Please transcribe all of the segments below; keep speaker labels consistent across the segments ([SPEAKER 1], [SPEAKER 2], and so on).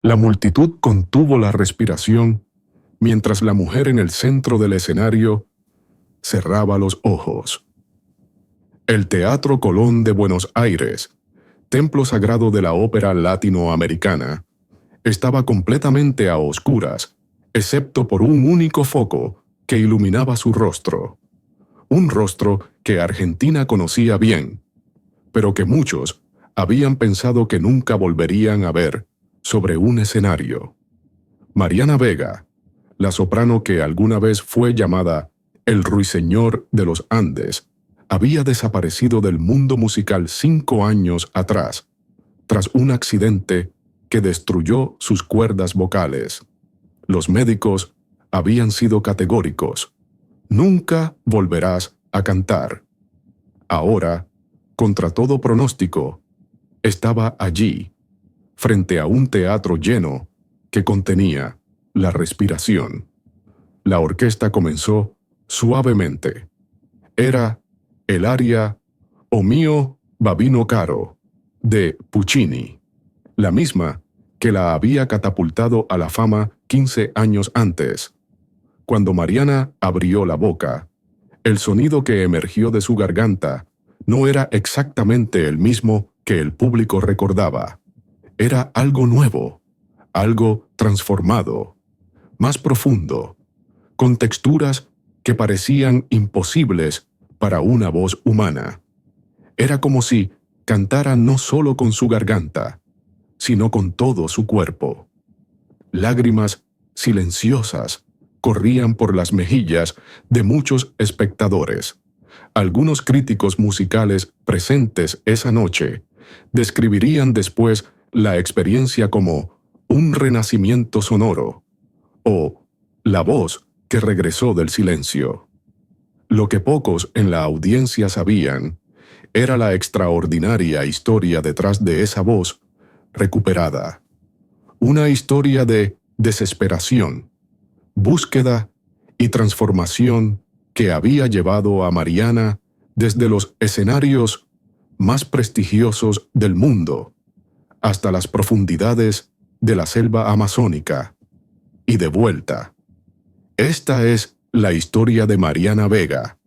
[SPEAKER 1] La multitud contuvo la respiración mientras la mujer en el centro del escenario cerraba los ojos. El Teatro Colón de Buenos Aires, templo sagrado de la ópera latinoamericana, estaba completamente a oscuras, excepto por un único foco que iluminaba su rostro. Un rostro que Argentina conocía bien, pero que muchos habían pensado que nunca volverían a ver sobre un escenario. Mariana Vega, la soprano que alguna vez fue llamada el Ruiseñor de los Andes, había desaparecido del mundo musical 5 años atrás, tras un accidente que destruyó sus cuerdas vocales. Los médicos habían sido categóricos: nunca volverás a cantar. Ahora, contra todo pronóstico, estaba allí, frente a un teatro lleno que contenía la respiración. La orquesta comenzó suavemente. Era el aria O mio Babino Caro, de Puccini, la misma que la había catapultado a la fama 15 años antes. Cuando Mariana abrió la boca, el sonido que emergió de su garganta no era exactamente el mismo que el público recordaba. Era algo nuevo, algo transformado, más profundo, con texturas que parecían imposibles para una voz humana. Era como si cantara no solo con su garganta, sino con todo su cuerpo. Lágrimas silenciosas corrían por las mejillas de muchos espectadores. Algunos críticos musicales presentes esa noche describirían después la experiencia como un renacimiento sonoro o la voz que regresó del silencio. Lo que pocos en la audiencia sabían era la extraordinaria historia detrás de esa voz recuperada. Una historia de desesperación, búsqueda y transformación que había llevado a Mariana desde los escenarios más prestigiosos del mundo hasta las profundidades de la selva amazónica y de vuelta. Esta es la historia de Mariana Vega,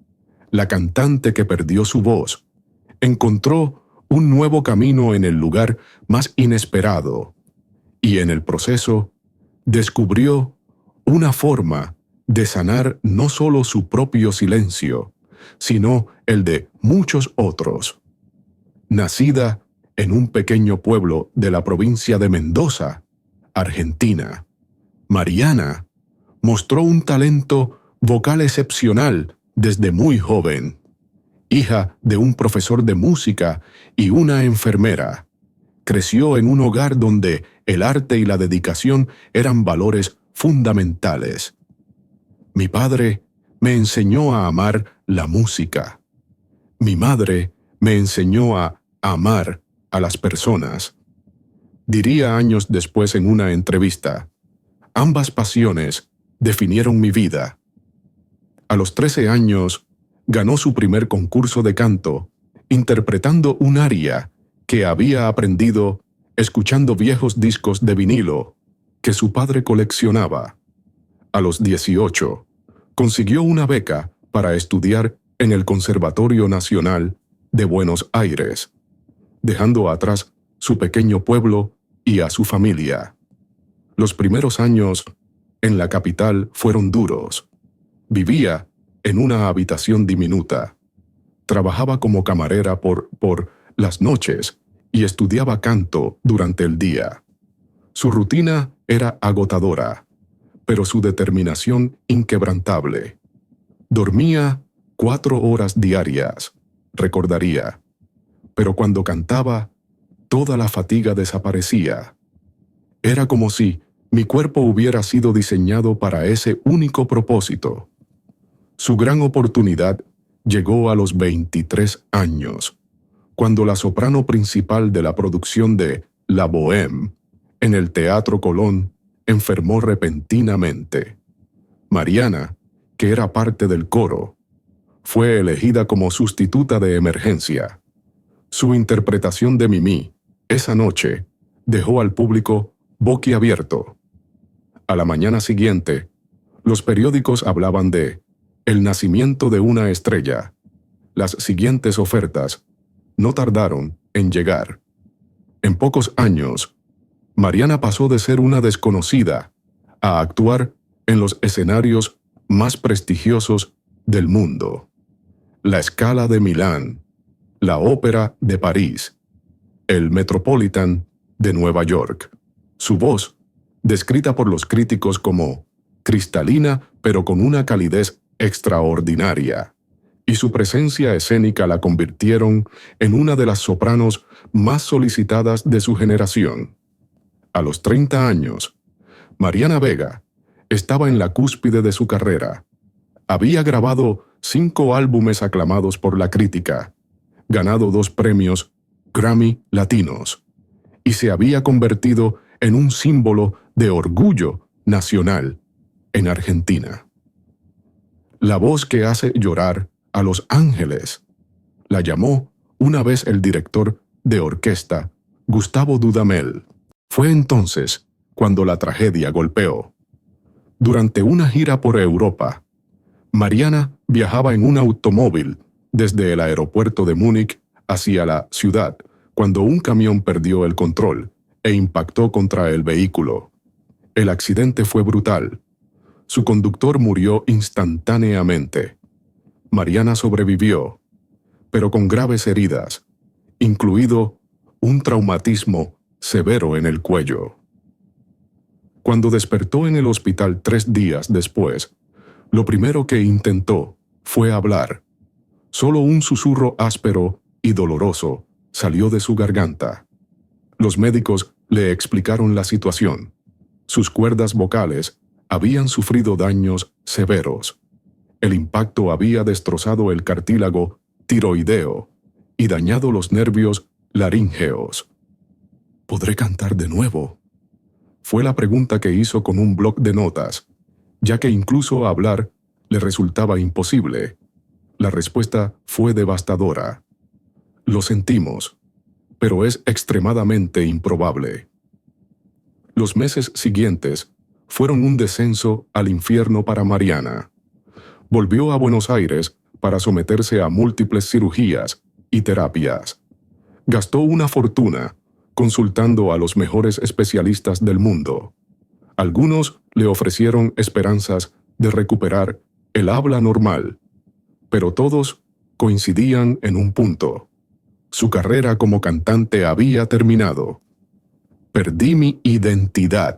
[SPEAKER 1] la cantante que perdió su voz, encontró un nuevo camino en el lugar más inesperado y en el proceso descubrió una forma de sanar no solo su propio silencio, sino el de muchos otros. Nacida en un pequeño pueblo de la provincia de Mendoza, Argentina, Mariana mostró un talento vocal excepcional desde muy joven. Hija de un profesor de música y una enfermera, creció en un hogar donde el arte y la dedicación eran valores fundamentales. Mi padre me enseñó a amar la música. Mi madre me enseñó a amar a las personas. Diría años después en una entrevista: ambas pasiones definieron mi vida. A los 13 años, ganó su primer concurso de canto, interpretando un aria que había aprendido escuchando viejos discos de vinilo que su padre coleccionaba. A los 18, consiguió una beca para estudiar en el Conservatorio Nacional de Buenos Aires, dejando atrás su pequeño pueblo y a su familia. Los primeros años en la capital fueron duros. Vivía en una habitación diminuta. Trabajaba como camarera por las noches y estudiaba canto durante el día. Su rutina era agotadora, pero su determinación inquebrantable. Dormía 4 horas diarias, recordaría, pero cuando cantaba, toda la fatiga desaparecía. Era como si mi cuerpo hubiera sido diseñado para ese único propósito. Su gran oportunidad llegó a los 23 años, cuando la soprano principal de la producción de La Bohème, en el Teatro Colón, enfermó repentinamente. Mariana, que era parte del coro, fue elegida como sustituta de emergencia. Su interpretación de Mimi, esa noche, dejó al público boquiabierto. A la mañana siguiente, los periódicos hablaban de el nacimiento de una estrella. Las siguientes ofertas no tardaron en llegar. En pocos años, Mariana pasó de ser una desconocida a actuar en los escenarios más prestigiosos del mundo. La Scala de Milán, la Ópera de París, el Metropolitan de Nueva York. Su voz, descrita por los críticos como cristalina pero con una calidez extraordinaria, y su presencia escénica la convirtieron en una de las sopranos más solicitadas de su generación. A los 30 años, Mariana Vega estaba en la cúspide de su carrera. Había grabado 5 álbumes aclamados por la crítica, ganado 2 premios Grammy Latinos, y se había convertido en un símbolo de orgullo nacional en Argentina. La voz que hace llorar a los ángeles, la llamó una vez el director de orquesta, Gustavo Dudamel. Fue entonces cuando la tragedia golpeó. Durante una gira por Europa, Mariana viajaba en un automóvil desde el aeropuerto de Múnich hacia la ciudad cuando un camión perdió el control e impactó contra el vehículo. El accidente fue brutal. Su conductor murió instantáneamente. Mariana sobrevivió, pero con graves heridas, incluido un traumatismo severo en el cuello. Cuando despertó en el hospital 3 días después, lo primero que intentó fue hablar. Solo un susurro áspero y doloroso salió de su garganta. Los médicos le explicaron la situación. Sus cuerdas vocales habían sufrido daños severos. El impacto había destrozado el cartílago tiroideo y dañado los nervios laríngeos. ¿Podré cantar de nuevo? Fue la pregunta que hizo con un bloc de notas, ya que incluso hablar le resultaba imposible. La respuesta fue devastadora. Lo sentimos, pero es extremadamente improbable. Los meses siguientes fueron un descenso al infierno para Mariana. Volvió a Buenos Aires para someterse a múltiples cirugías y terapias. Gastó una fortuna consultando a los mejores especialistas del mundo. Algunos le ofrecieron esperanzas de recuperar el habla normal, pero todos coincidían en un punto. Su carrera como cantante había terminado. Perdí mi identidad,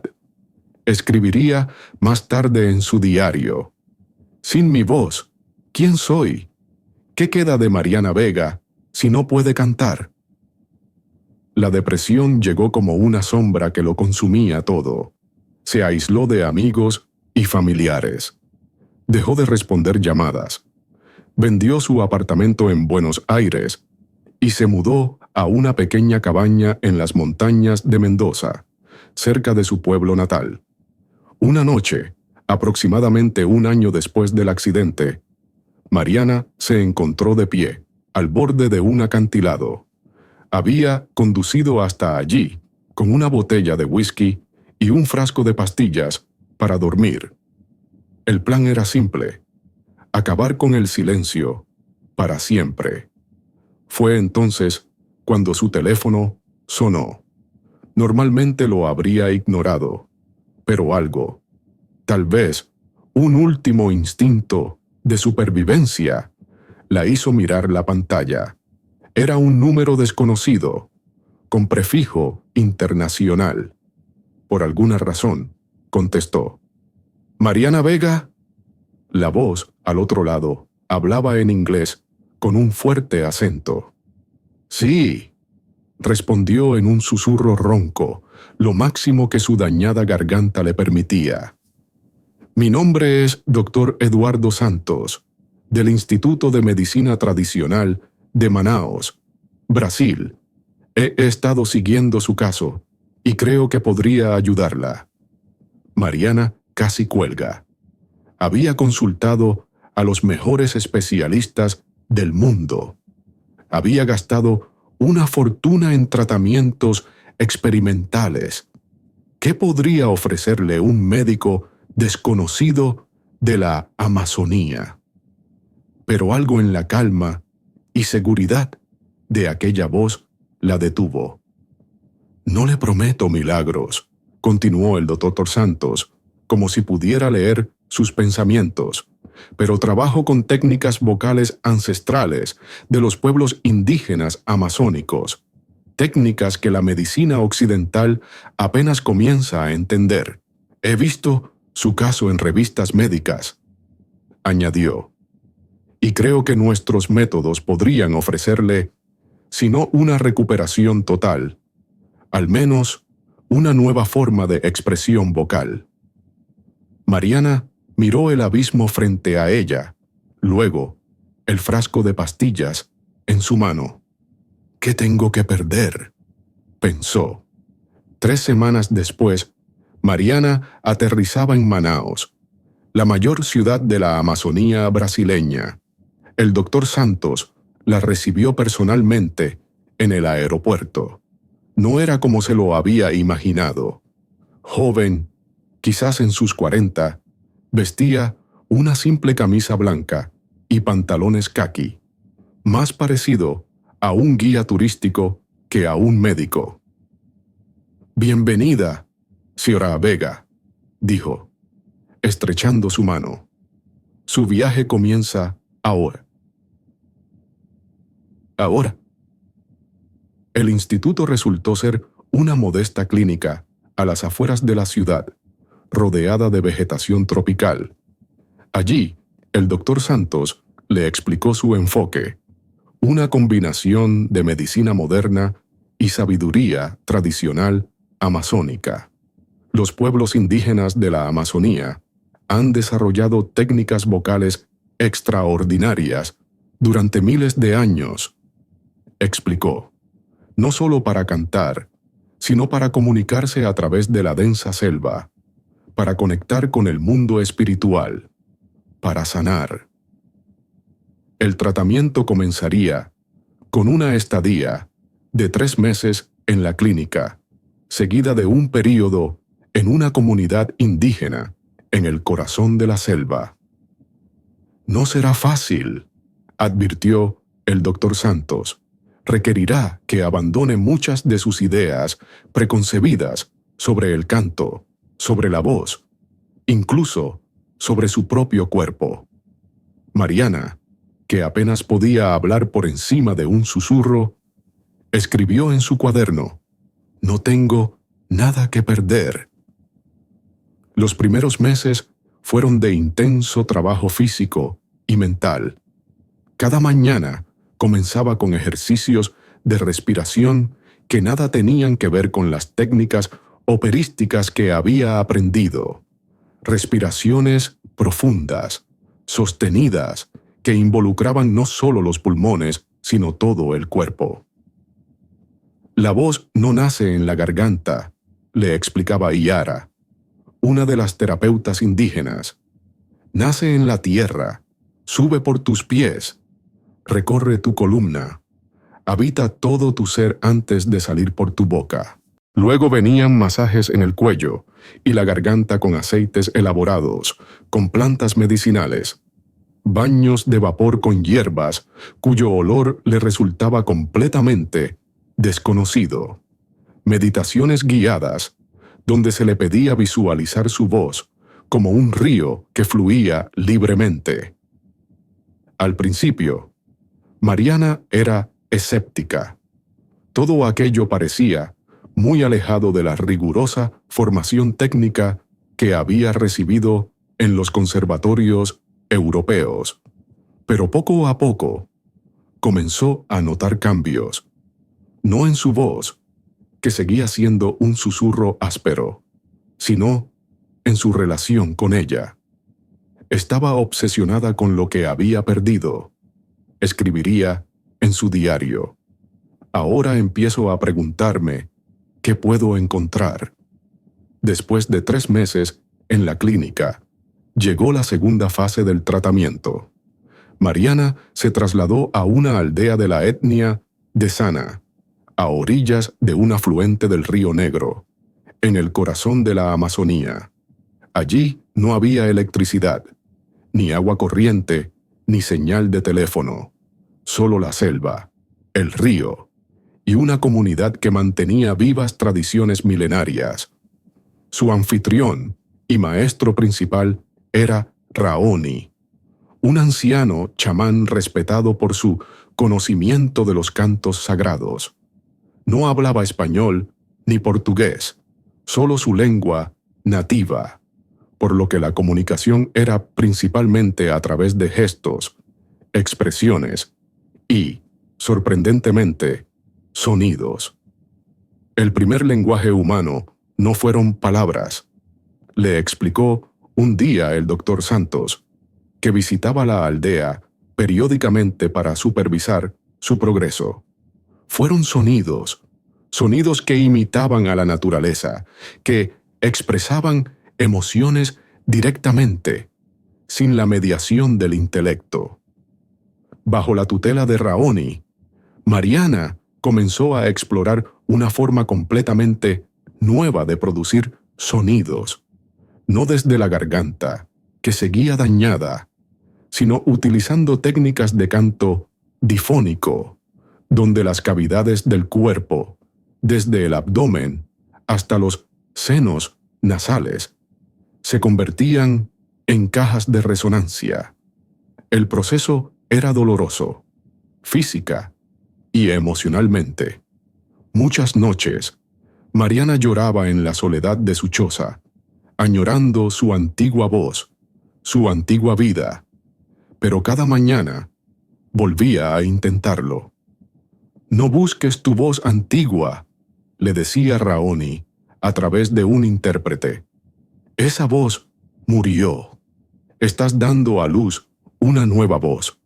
[SPEAKER 1] escribiría más tarde en su diario. Sin mi voz, ¿quién soy? ¿Qué queda de Mariana Vega si no puede cantar? La depresión llegó como una sombra que lo consumía todo. Se aisló de amigos y familiares. Dejó de responder llamadas. Vendió su apartamento en Buenos Aires y se mudó a una pequeña cabaña en las montañas de Mendoza, cerca de su pueblo natal. Una noche, aproximadamente un año después del accidente, Mariana se encontró de pie, al borde de un acantilado. Había conducido hasta allí, con una botella de whisky y un frasco de pastillas para dormir. El plan era simple: acabar con el silencio para siempre. Fue entonces cuando su teléfono sonó. Normalmente lo habría ignorado, pero algo, tal vez un último instinto de supervivencia, la hizo mirar la pantalla. Era un número desconocido, con prefijo internacional. Por alguna razón, contestó. ¿Mariana Vega? La voz, al otro lado, hablaba en inglés con un fuerte acento. Sí, respondió en un susurro ronco, lo máximo que su dañada garganta le permitía. Mi nombre es Dr. Eduardo Santos, del Instituto de Medicina Tradicional de Manaos, Brasil. He estado siguiendo su caso y creo que podría ayudarla. Mariana casi cuelga. Había consultado a los mejores especialistas del mundo. Había gastado una fortuna en tratamientos experimentales. ¿Qué podría ofrecerle un médico desconocido de la Amazonía? Pero algo en la calma y seguridad de aquella voz la detuvo. «No le prometo milagros», continuó el doctor Santos, como si pudiera leer sus pensamientos, «pero trabajo con técnicas vocales ancestrales de los pueblos indígenas amazónicos, técnicas que la medicina occidental apenas comienza a entender. He visto su caso en revistas médicas», añadió, «y creo que nuestros métodos podrían ofrecerle, si no una recuperación total, al menos una nueva forma de expresión vocal». Mariana miró el abismo frente a ella, luego el frasco de pastillas en su mano. «¿Qué tengo que perder?», pensó. 3 semanas después, Mariana aterrizaba en Manaos, la mayor ciudad de la Amazonía brasileña. El doctor Santos la recibió personalmente en el aeropuerto. No era como se lo había imaginado. Joven, quizás en sus 40, vestía una simple camisa blanca y pantalones caqui, más parecido a un guía turístico que a un médico. «Bienvenida, señora Vega», dijo, estrechando su mano. «Su viaje comienza ahora». Ahora. El instituto resultó ser una modesta clínica a las afueras de la ciudad, rodeada de vegetación tropical. Allí, el doctor Santos le explicó su enfoque, una combinación de medicina moderna y sabiduría tradicional amazónica. Los pueblos indígenas de la Amazonía han desarrollado técnicas vocales extraordinarias durante miles de años, explicó, no solo para cantar, sino para comunicarse a través de la densa selva, para conectar con el mundo espiritual, para sanar. El tratamiento comenzaría con una estadía de 3 meses en la clínica, seguida de un período en una comunidad indígena en el corazón de la selva. «No será fácil», advirtió el doctor Santos. «Requerirá que abandone muchas de sus ideas preconcebidas sobre el canto, sobre la voz, incluso sobre su propio cuerpo». Mariana, que apenas podía hablar por encima de un susurro, escribió en su cuaderno: «No tengo nada que perder». Los primeros meses fueron de intenso trabajo físico y mental. Cada mañana comenzaba con ejercicios de respiración que nada tenían que ver con las técnicas operísticas que había aprendido. Respiraciones profundas, sostenidas, que involucraban no solo los pulmones, sino todo el cuerpo. «La voz no nace en la garganta», le explicaba Yara, una de las terapeutas indígenas. «Nace en la tierra, sube por tus pies, recorre tu columna, habita todo tu ser antes de salir por tu boca». Luego venían masajes en el cuello y la garganta con aceites elaborados, con plantas medicinales, baños de vapor con hierbas, cuyo olor le resultaba completamente desconocido, meditaciones guiadas, donde se le pedía visualizar su voz como un río que fluía libremente. Al principio, Mariana era escéptica. Todo aquello parecía muy alejado de la rigurosa formación técnica que había recibido en los conservatorios europeos. Pero poco a poco comenzó a notar cambios, no en su voz, que seguía siendo un susurro áspero, sino en su relación con ella. Estaba obsesionada con lo que había perdido. Escribiría en su diario: «Ahora empiezo a preguntarme qué puedo encontrar». Después de 3 meses en la clínica, llegó la segunda fase del tratamiento. Mariana se trasladó a una aldea de la etnia de Sana, a orillas de un afluente del Río Negro, en el corazón de la Amazonía. Allí no había electricidad, ni agua corriente, ni señal de teléfono. Solo la selva, el río y una comunidad que mantenía vivas tradiciones milenarias. Su anfitrión y maestro principal era Raoni, un anciano chamán respetado por su conocimiento de los cantos sagrados. No hablaba español ni portugués, solo su lengua nativa, por lo que la comunicación era principalmente a través de gestos, expresiones y, sorprendentemente, sonidos. El primer lenguaje humano no fueron palabras, le explicó un día el doctor Santos, que visitaba la aldea periódicamente para supervisar su progreso. Fueron sonidos, sonidos que imitaban a la naturaleza, que expresaban emociones directamente, sin la mediación del intelecto. Bajo la tutela de Raoni, Mariana comenzó a explorar una forma completamente nueva de producir sonidos, no desde la garganta, que seguía dañada, sino utilizando técnicas de canto difónico, donde las cavidades del cuerpo, desde el abdomen hasta los senos nasales, se convertían en cajas de resonancia. El proceso era doloroso, física y emocionalmente. Muchas noches, Mariana lloraba en la soledad de su choza, añorando su antigua voz, su antigua vida, pero cada mañana volvía a intentarlo. «No busques tu voz antigua», le decía Raoni a través de un intérprete. «Esa voz murió. Estás dando a luz una nueva voz.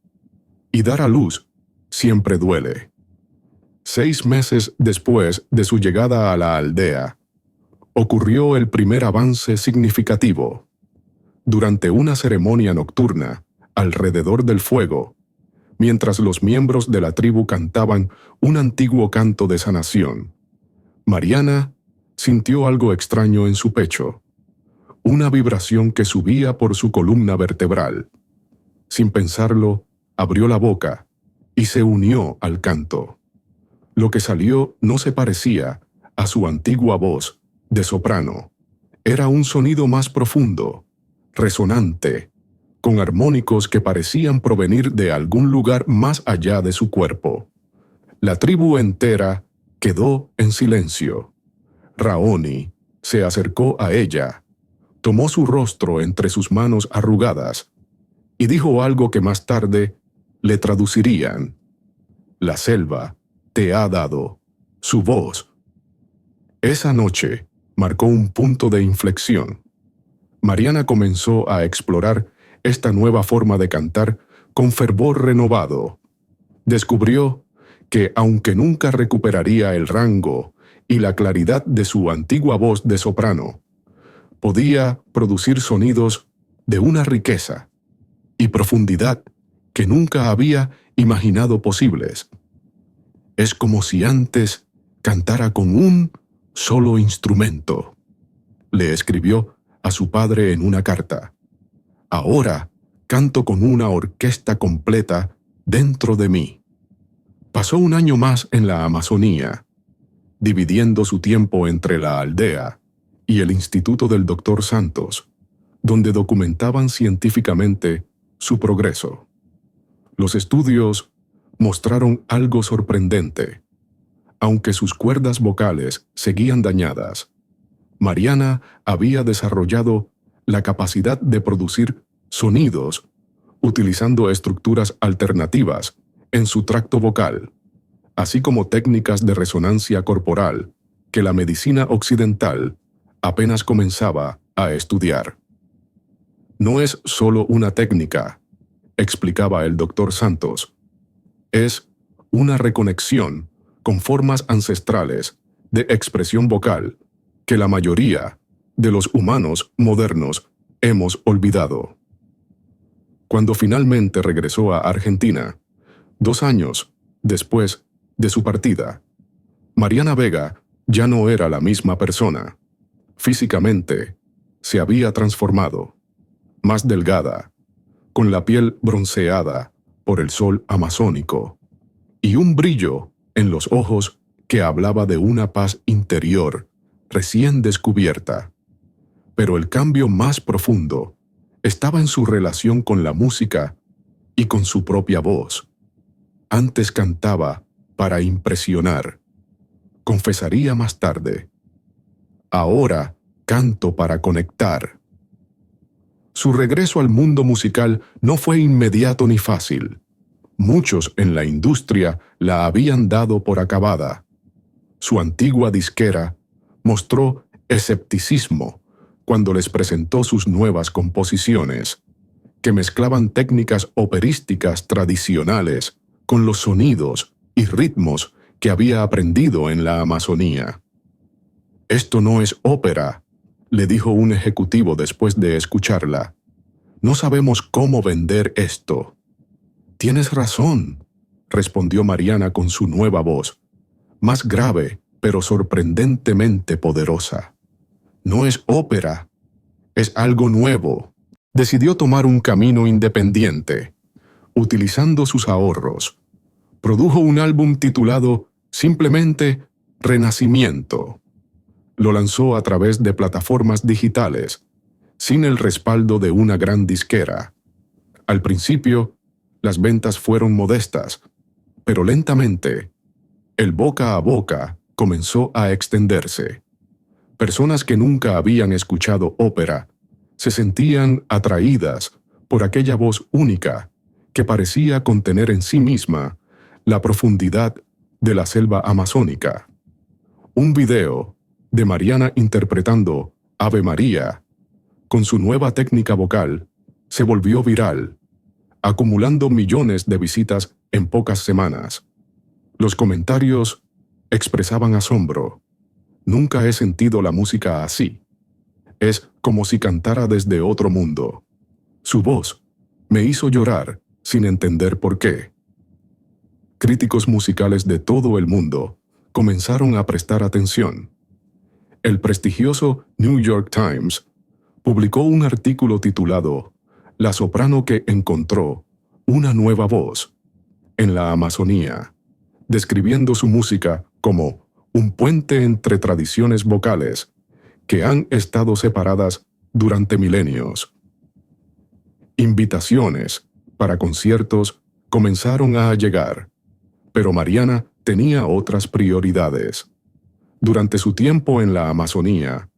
[SPEAKER 1] Y dar a luz siempre duele». 6 meses después de su llegada a la aldea, ocurrió el primer avance significativo. Durante una ceremonia nocturna, alrededor del fuego, mientras los miembros de la tribu cantaban un antiguo canto de sanación, Mariana sintió algo extraño en su pecho, una vibración que subía por su columna vertebral. Sin pensarlo, abrió la boca y se unió al canto. Lo que salió no se parecía a su antigua voz de soprano. Era un sonido más profundo, resonante, con armónicos que parecían provenir de algún lugar más allá de su cuerpo. La tribu entera quedó en silencio. Raoni se acercó a ella, tomó su rostro entre sus manos arrugadas y dijo algo que más tarde le traducirían: «La selva te ha dado su voz». Esa noche marcó un punto de inflexión. Mariana comenzó a explorar esta nueva forma de cantar con fervor renovado. Descubrió que, aunque nunca recuperaría el rango y la claridad de su antigua voz de soprano, podía producir sonidos de una riqueza y profundidad que nunca había imaginado posibles. «Es como si antes cantara con un solo instrumento», le escribió a su padre en una carta. «Ahora canto con una orquesta completa dentro de mí». Pasó un año más en la Amazonía, dividiendo su tiempo entre la aldea y el Instituto del Dr. Santos, donde documentaban científicamente su progreso. Los estudios mostraron algo sorprendente. Aunque sus cuerdas vocales seguían dañadas, Mariana había desarrollado la capacidad de producir sonidos utilizando estructuras alternativas en su tracto vocal, así como técnicas de resonancia corporal que la medicina occidental apenas comenzaba a estudiar. «No es solo una técnica», explicaba el doctor Santos. «Es una reconexión con formas ancestrales de expresión vocal que la mayoría de los humanos modernos hemos olvidado». Cuando finalmente regresó a Argentina, 2 años después de su partida, Mariana Vega ya no era la misma persona. Físicamente, se había transformado, más delgada, con la piel bronceada por el sol amazónico, y un brillo en los ojos que hablaba de una paz interior recién descubierta. Pero el cambio más profundo estaba en su relación con la música y con su propia voz. Antes cantaba para impresionar. Confesaría más tarde: ahora canto para conectar. Su regreso al mundo musical no fue inmediato ni fácil. Muchos en la industria la habían dado por acabada. Su antigua disquera mostró escepticismo cuando les presentó sus nuevas composiciones, que mezclaban técnicas operísticas tradicionales con los sonidos y ritmos que había aprendido en la Amazonía. «Esto no es ópera», le dijo un ejecutivo después de escucharla. «No sabemos cómo vender esto». «Tienes razón», respondió Mariana con su nueva voz, más grave pero sorprendentemente poderosa. «No es ópera, es algo nuevo». Decidió tomar un camino independiente. Utilizando sus ahorros, produjo un álbum titulado simplemente Renacimiento. Lo lanzó a través de plataformas digitales, sin el respaldo de una gran disquera. Al principio, las ventas fueron modestas, pero lentamente, el boca a boca comenzó a extenderse. Personas que nunca habían escuchado ópera se sentían atraídas por aquella voz única que parecía contener en sí misma la profundidad de la selva amazónica. Un video de Mariana interpretando Ave María con su nueva técnica vocal se volvió viral, acumulando millones de visitas en pocas semanas. Los comentarios expresaban asombro. «Nunca he sentido la música así. Es como si cantara desde otro mundo. Su voz me hizo llorar sin entender por qué». Críticos musicales de todo el mundo comenzaron a prestar atención. El prestigioso New York Times publicó un artículo titulado «La soprano que encontró una nueva voz» en la Amazonía, describiendo su música como un puente entre tradiciones vocales que han estado separadas durante milenios. Invitaciones para conciertos comenzaron a llegar, pero Mariana tenía otras prioridades. Durante su tiempo en la Amazonía,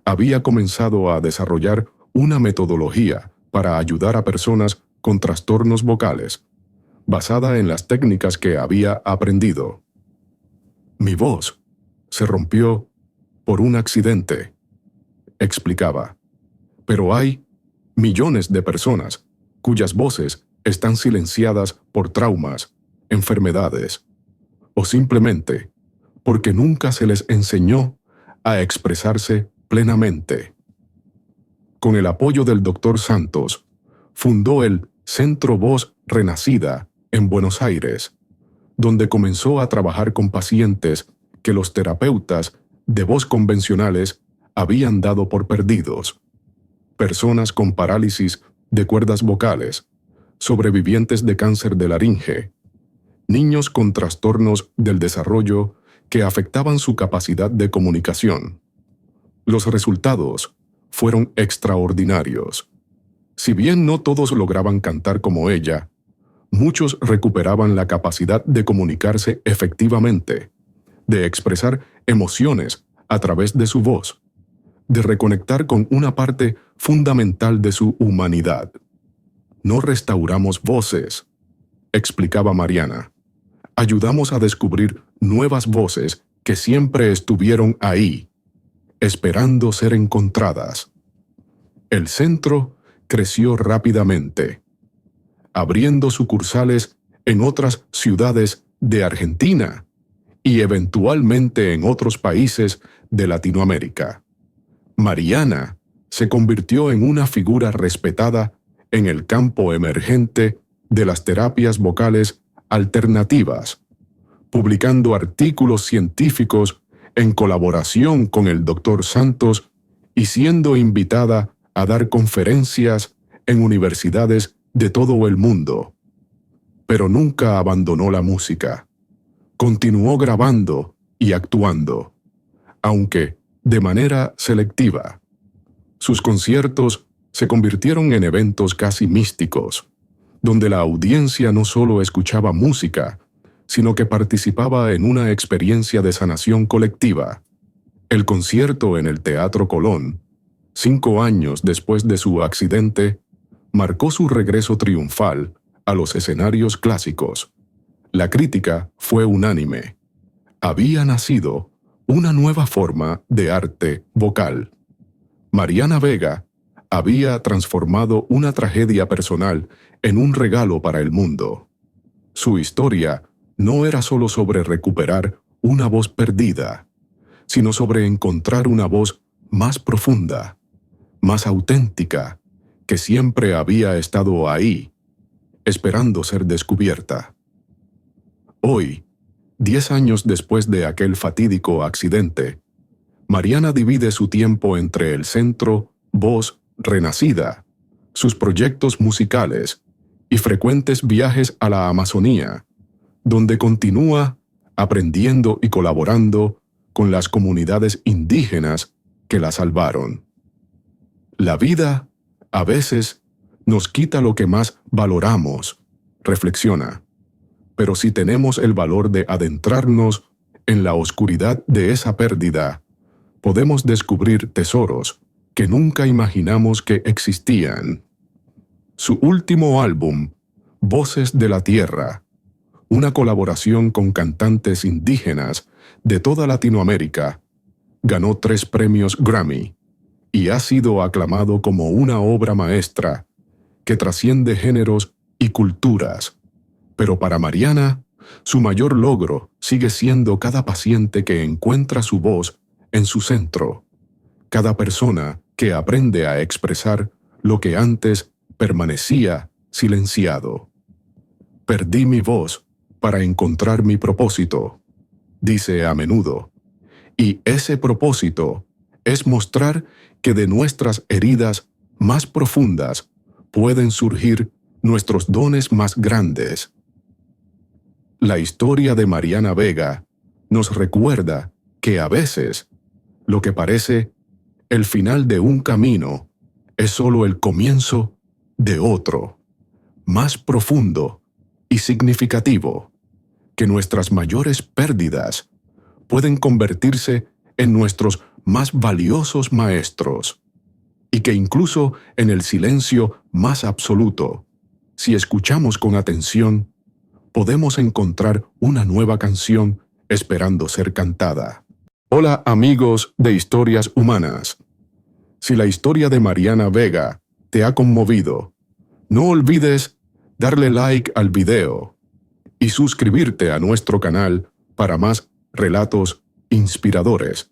[SPEAKER 1] había comenzado a desarrollar una metodología para ayudar a personas con trastornos vocales, basada en las técnicas que había aprendido. «Mi voz se rompió por un accidente», explicaba, «pero hay millones de personas cuyas voces están silenciadas por traumas, enfermedades, o simplemente porque nunca se les enseñó a expresarse plenamente». Con el apoyo del Dr. Santos, fundó el Centro Voz Renacida en Buenos Aires, donde comenzó a trabajar con pacientes que los terapeutas de voz convencionales habían dado por perdidos. Personas con parálisis de cuerdas vocales, sobrevivientes de cáncer de laringe, niños con trastornos del desarrollo que afectaban su capacidad de comunicación. Los resultados fueron extraordinarios. Si bien no todos lograban cantar como ella, muchos recuperaban la capacidad de comunicarse efectivamente, de expresar emociones a través de su voz, de reconectar con una parte fundamental de su humanidad. «No restauramos voces», explicaba Mariana. «Ayudamos a descubrir nuevas voces que siempre estuvieron ahí, esperando ser encontradas». El centro creció rápidamente, abriendo sucursales en otras ciudades de Argentina y eventualmente en otros países de Latinoamérica. Mariana se convirtió en una figura respetada en el campo emergente de las terapias vocales alternativas, publicando artículos científicos en colaboración con el Dr. Santos y siendo invitada a dar conferencias en universidades de todo el mundo. Pero nunca abandonó la música. Continuó grabando y actuando, aunque de manera selectiva. Sus conciertos se convirtieron en eventos casi místicos, donde la audiencia no solo escuchaba música, sino que participaba en una experiencia de sanación colectiva. El concierto en el Teatro Colón, 5 años después de su accidente, marcó su regreso triunfal a los escenarios clásicos. La crítica fue unánime. Había nacido una nueva forma de arte vocal. Mariana Vega había transformado una tragedia personal en un regalo para el mundo. Su historia no era solo sobre recuperar una voz perdida, sino sobre encontrar una voz más profunda, más auténtica, que siempre había estado ahí, esperando ser descubierta. Hoy, 10 años después de aquel fatídico accidente, Mariana divide su tiempo entre el Centro Voz Renacida, sus proyectos musicales y frecuentes viajes a la Amazonía, donde continúa aprendiendo y colaborando con las comunidades indígenas que la salvaron. La vida, a veces, nos quita lo que más valoramos, reflexiona, pero si tenemos el valor de adentrarnos en la oscuridad de esa pérdida, podemos descubrir tesoros que nunca imaginamos que existían. Su último álbum, Voces de la Tierra, una colaboración con cantantes indígenas de toda Latinoamérica, ganó 3 premios Grammy y ha sido aclamado como una obra maestra que trasciende géneros y culturas. Pero para Mariana, su mayor logro sigue siendo cada paciente que encuentra su voz en su centro, cada persona que aprende a expresar lo que antes permanecía silenciado. Perdí mi voz para encontrar mi propósito, dice a menudo, y ese propósito es mostrar que de nuestras heridas más profundas pueden surgir nuestros dones más grandes. La historia de Mariana Vega nos recuerda que a veces lo que parece el final de un camino es solo el comienzo de otro, más profundo y significativo, que nuestras mayores pérdidas pueden convertirse en nuestros más valiosos maestros, y que incluso en el silencio más absoluto, si escuchamos con atención, podemos encontrar una nueva canción esperando ser cantada. Hola amigos de Historias Humanas. Si la historia de Mariana Vega te ha conmovido, no olvides darle like al video y suscribirte a nuestro canal para más relatos inspiradores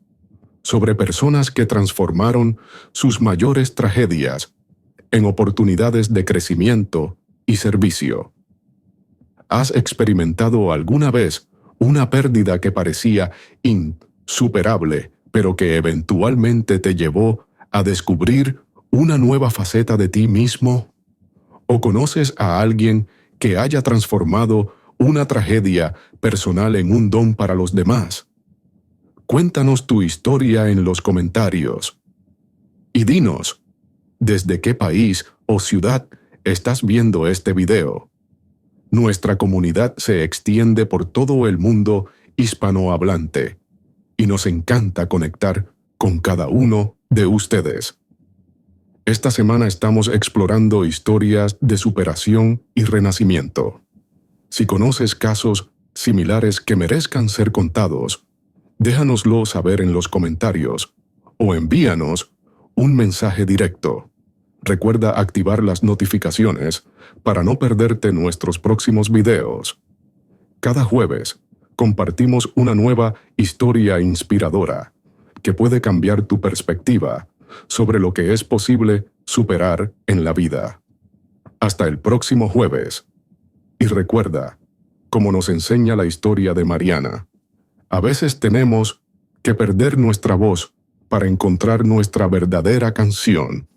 [SPEAKER 1] sobre personas que transformaron sus mayores tragedias en oportunidades de crecimiento y servicio. ¿Has experimentado alguna vez una pérdida que parecía insuperable, pero que eventualmente te llevó a descubrir una nueva faceta de ti mismo? ¿O conoces a alguien que haya transformado una tragedia personal en un don para los demás? Cuéntanos tu historia en los comentarios. Y dinos, ¿desde qué país o ciudad estás viendo este video? Nuestra comunidad se extiende por todo el mundo hispanohablante y nos encanta conectar con cada uno de ustedes. Esta semana estamos explorando historias de superación y renacimiento. Si conoces casos similares que merezcan ser contados, déjanoslo saber en los comentarios o envíanos un mensaje directo. Recuerda activar las notificaciones para no perderte nuestros próximos videos. Cada jueves compartimos una nueva historia inspiradora que puede cambiar tu perspectiva sobre lo que es posible superar en la vida. Hasta el próximo jueves. Y recuerda, como nos enseña la historia de Mariana, a veces tenemos que perder nuestra voz para encontrar nuestra verdadera canción.